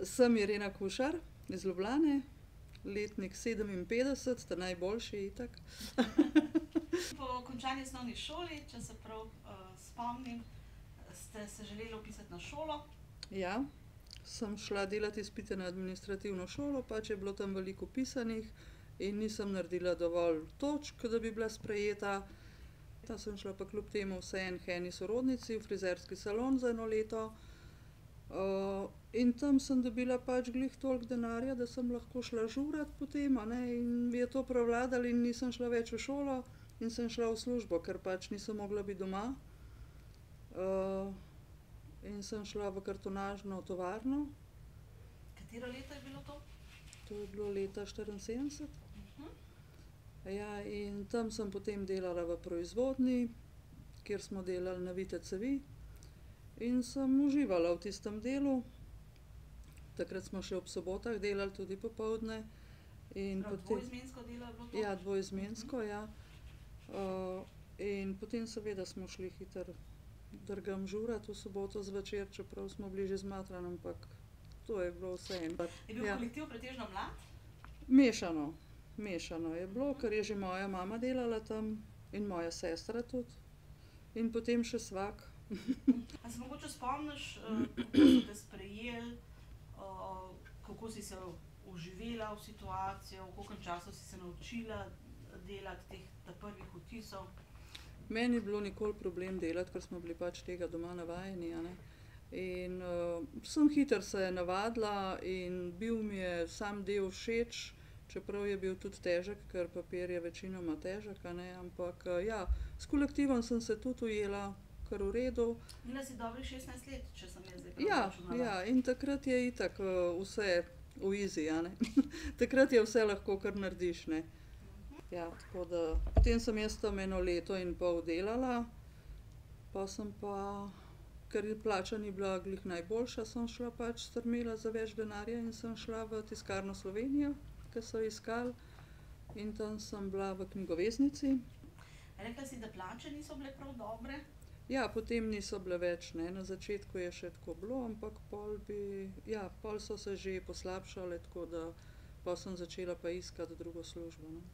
Sem Irena Kušar iz Ljubljane, letnik 57, sta najboljši itak. Po končani osnovni šoli, če se prav spomnim, ste se želeli vpisati na šolo. Ja, sem šla delat izpite na administrativno šolo, pač je bilo tam veliko vpisanih in nisem naredila dovolj točk, da bi bila sprejeta. Tam sem šla pa kljub temu vseeno k eni sorodnici v frizerski salon za 1 leto. In tam sem dobila pač glih toliko denarja, da sem lahko šla žurat potem, a ne, in je to prevladalo in nisem šla več v šolo in sem šla v službo, ker pač nisem mogla biti doma. In sem šla v kartonažno tovarno. Katero leto je bilo to? To je bilo leta 74. Ja, in tam sem potem delala v proizvodnji, kjer smo delali navite cevi. In sem uživala v tistem delu. Takrat smo še ob sobotah delali tudi popoldne. Dvoizmensko delo je bilo to? Ja, dvoizmensko, ja. In potem seveda smo šli hitro drugam žurat v soboto zvečer, čeprav smo bili že zmatrani, ampak to je bilo vseeno. Je bil kolektiv pretežno mlad? Mešano. Mešano je bilo, ker je že moja mama delala tam in moja sestra tudi. In potem še svak. A se mogoče spomniš, kako so te sprejeli, kako si se vživela v situacijo, v koliko času si se naučila delati teh prvih vtisov? Meni ni bilo nikoli problem delati, ker smo bili pač tega doma navajeni, a ne. In sem hitro se navadila in bil mi je sam del všeč, čeprav je bil tudi težek, ker papir je večinoma težek, a ne, ampak ja, s kolektivom sem se tudi ujela kar v redu. Imela si dobrih 16 let, če sem jaz zdaj prav računala. Ja, in takrat je itak vse v easy, a ne. Takrat je vse lahko, kar narediš, ne. Ja, tako da potem sem jaz tam 1 leto in pol delala, pol sem pa, ker plača ni bila glih najboljša, sem šla pač strmela za več denarja in sem šla v Tiskarno Slovenija, ke so iskali, in tam sem bila v knjigoveznici. Rekla si, da plače niso bile prav dobre? Ja, potem niso bile več, ne, na začetku je še tako bilo, ampak pol so se že poslabšale, tako da pol sem začela pa iskati drugo službo, no.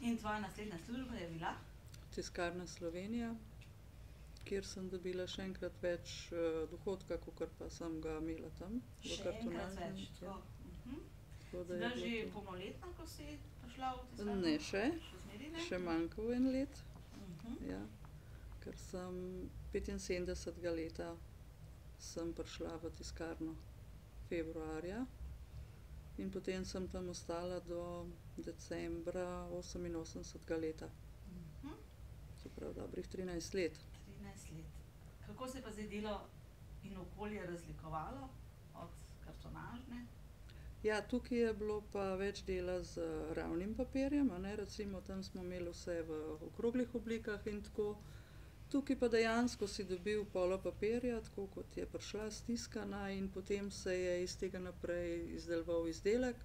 In tvoja naslednja služba je bila? Tiskarna Slovenija, kjer sem dobila še enkrat več dohodka, kakor pa sem ga imela tam v kartonažni. Še enkrat več, tako. Tako da Si je bila že bilo to. polnoletna, ko si prišla v tiskarno? Ne, še. Še zmeraj ne? Še manjka 1 let. Ja, ker sem 75. leta sem prišla v tiskarno februarja in potem sem tam ostala do decembra 88. leta. Se pravi dobrih 13 let. 13 let. Kako se je pa zdaj delo in okolje razlikovalo od kartonažne? Ja, tukaj je bilo pa več dela z ravnim papirjem, a ne, recimo tam smo imeli vse v okroglih oblikah in tako. Tukaj pa dejansko si dobil polo papirja, tako kot je prišla stiskana, in potem se je iz tega naprej izdeloval izdelek.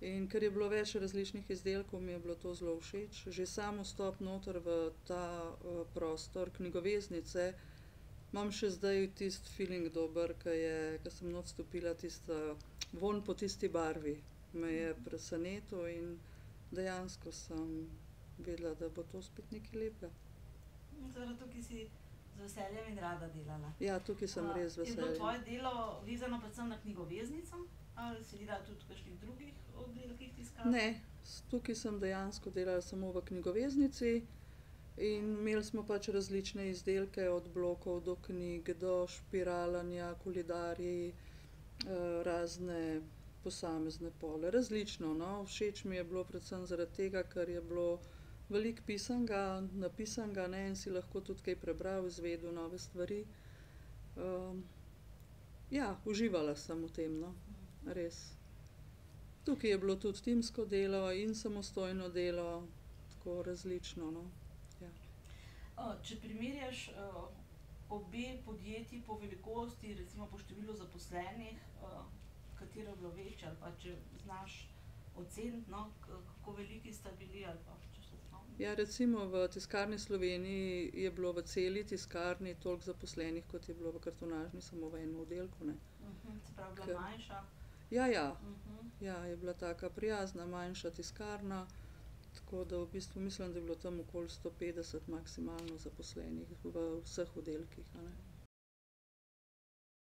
In ker je bilo več različnih izdelkov, mi je bilo to zelo všeč. Že sam vstop noter v ta prostor knjigoveznice, imam še zdaj tisti feeling dober, ke sem not stopila, vonj po tisti barvi me je presenetil in dejansko sem vedela, da bo to spet nekaj lepega. Torej tukaj si z veseljem in rada delala. Ja, tukaj sem res z Je bilo veseljem. tvoje delo vezano predvsem na knjigoveznico ali si delala tudi v kakšnih drugih oddelkih tiskarne? Ne, tukaj sem dejansko delala samo v knjigoveznici in imeli smo pač različne izdelke, od blokov do knjig, do špiralanja, koledarji, razne posamezne pole, različno, no. Všeč mi je bilo predvsem zaradi tega, ker je bilo veliko pisanega, napisanega, ne, in si lahko tudi kaj prebral, izvedel nove stvari. Ja, uživala sem v tem, no, res. Tukaj je bilo tudi timsko delo in samostojno delo, tako različno, no, ja. Če primerjaš obe podjetji po velikosti, recimo po številu zaposlenih, katero je bilo večje, ali pa če znaš oceniti, no, kako veliki sta bili, ali pa če se spomniš? Ja, recimo v Tiskarni Sloveniji je bilo v celi tiskarni toliko zaposlenih, kot je bilo v kartonažni, samo v enem oddelku, ne. Se pravi, bila manjša. Ja, je bila taka prijazna, manjša tiskarna, tako da v bistvu mislim, da je bilo tam okoli 150 maksimalno zaposlenih v vseh oddelkih, a ne.